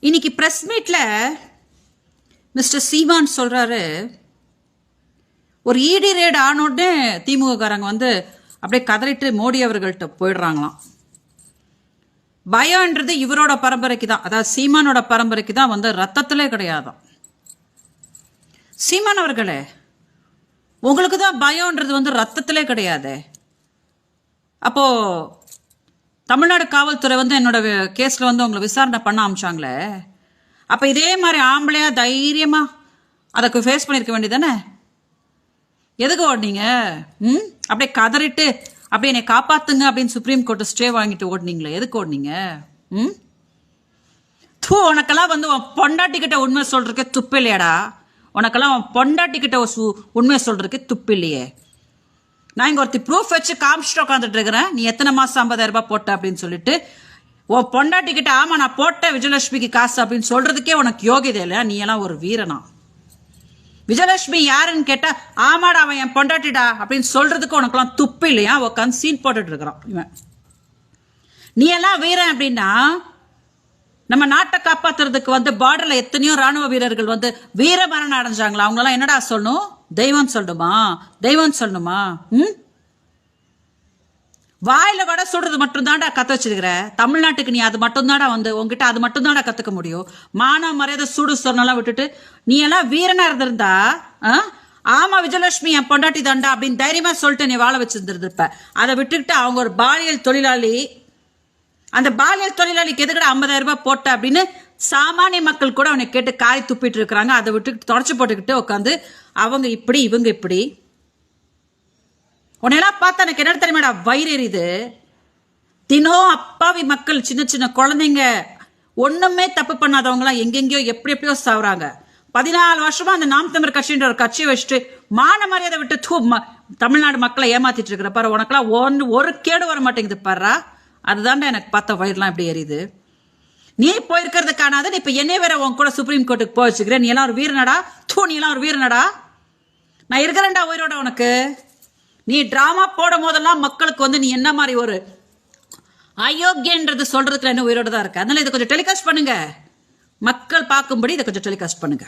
இன்னைக்கு பிரஸ் மீட்ல மிஸ்டர் சீமான் சொல்றாரு, ஒரு இடி ரேட் ஆனோடனே திமுககாரங்க அப்படியே கதறிட்டு மோடி அவர்கள்ட்ட போயிடுறாங்களாம். பயம்ன்றது இவரோட பரம்பரைக்கு தான், அதாவது சீமானோட பரம்பரைக்கு தான் ரத்தத்திலே கிடையாதான். சீமான் அவர்களே, உங்களுக்கு தான் பயம்ன்றது ரத்தத்திலே கிடையாது. அப்போ தமிழ்நாடு காவல்துறை என்னோட கேஸ்ல உங்களை விசாரணை பண்ண ஆரம்பிச்சாங்களே, அப்ப இதே மாதிரி ஆம்பளையா தைரியமா அதுக்கு ஃபேஸ் பண்ணிருக்க வேண்டியதானே? எதுக்கு ஓடினீங்க? அப்படியே கதறிட்டு அப்படியே என்னை காப்பாத்துங்க அப்படின்னு சுப்ரீம் கோர்ட் ஸ்டே வாங்கிட்டு ஓடினீங்களே, எதுக்கு ஓடினீங்க? உனக்கெல்லாம் உன் பொண்டாட்டிக்கிட்ட உண்மை சொல்றதுக்கே துப்பு இல்லையாடா? உனக்கெல்லாம் உன் பொண்டாட்டிக்கிட்ட உண்மை சொல்றதுக்கே துப்பு இல்லையே. நான் இங்க ஒருத்தி ப்ரூஃப் வச்சு காமிச்சிட்டு உட்காந்துட்டு இருக்கிறேன். நீ எத்தனை மாசம் 50,000 ரூபாய் போட்ட அப்படின்னு சொல்லிட்டு உன் பொண்டாட்டிக்கிட்ட ஆமா நான் போட்டேன் விஜயலட்சுமிக்கு காசு அப்படின்னு சொல்றதுக்கே உனக்கு யோகியதை இல்லையா? நீ எல்லாம் ஒரு வீரனா? விஜயலட்சுமி யாருன்னு கேட்டா ஆமாடா அவன் என் பொண்டாட்டிடா அப்படின்னு சொல்றதுக்கு உனக்கெல்லாம் துப்பு இல்லையா? உட்காந்து சீன் போட்டுட்டு இருக்கிறான் இவன். நீ எல்லாம் வீரன் அப்படின்னா நம்ம நாட்டை காப்பாத்துறதுக்கு பார்டர்ல எத்தனையோ ராணுவ வீரர்கள் வீர மரணம் அடைஞ்சாங்களா? அவங்களெல்லாம் என்னடா சொல்லணும்? தெய்வம் சொல்லணுமா? தெய்வம் சொல்லணுமா? வாயில வட சுடுறது மட்டும் தான்டா கத்து வச்சிருக்கிற. தமிழ்நாட்டுக்கு நீ அது மட்டும் தான்டா உங்ககிட்ட அது மட்டும் தான்டா கத்துக்க முடியும். மான மரியாதை சூடு சொன்னெல்லாம் விட்டுட்டு நீ எல்லாம் வீரனா இருந்திருந்தா ஆமா விஜயலட்சுமி என் பொண்டாட்டி தாண்டா அப்படின்னு தைரியமா சொல்லிட்டு நீ வாழ வச்சிருந்திருப்ப. அதை விட்டுக்கிட்டு அவங்க ஒரு பாலியல் தொழிலாளி, அந்த பாலியல் தொழிலாளிக்கு எதுக்கட 50,000 ரூபாய் போட்ட அப்படின்னு சாமானிய மக்கள் கூட அவனை கேட்டு காரி துப்பிட்டு இருக்கிறாங்க. அதை விட்டு தொடச்சு போட்டுக்கிட்டு உட்காந்து அவங்க இப்படி இவங்க இப்படி. உன்னையெல்லாம் பார்த்தா எனக்கு என்ன தெரியுமாடா வயிறு எரியுது. தினம் அப்பாவி மக்கள், சின்ன சின்ன குழந்தைங்க, ஒண்ணுமே தப்பு பண்ணாதவங்களாம் எங்கெங்கயோ எப்படி எப்படியோ சாவுறாங்க. 14 வருஷமா அந்த நாம் தமிழர் கட்சின்ற ஒரு கட்சியை வச்சுட்டு மான மரியாதை விட்டு தமிழ்நாடு மக்களை ஏமாத்திட்டு இருக்கிற பாரு. உனக்கெல்லாம் ஒரு கேடு வர மாட்டேங்குது பாரு. அதுதான்டா எனக்கு பார்த்த வயிறுலாம் எப்படி எரியுது. நீ போயிருக்கிறது காணாத, நீ இப்ப என்னே வேற உன் கூட சுப்ரீம் கோர்ட்டுக்கு போய் வச்சுக்கிறேன். நீ எல்லாம் ஒரு வீரனடா? நீ எல்லாம் ஒரு வீரனடா? நான் இருக்கிறேன்டா உயிரோட. உனக்கு நீ டிராமா போடும் போதெல்லாம் மக்களுக்கு நீ என்ன மாதிரி ஒரு அயோக்கியன்றது சொல்றதுக்கு என்ன உயிரோட தான் இருக்கு. அதனால இதை கொஞ்சம் டெலிகாஸ்ட் பண்ணுங்க, மக்கள் பார்க்கும்படி இதை கொஞ்சம் டெலிகாஸ்ட் பண்ணுங்க.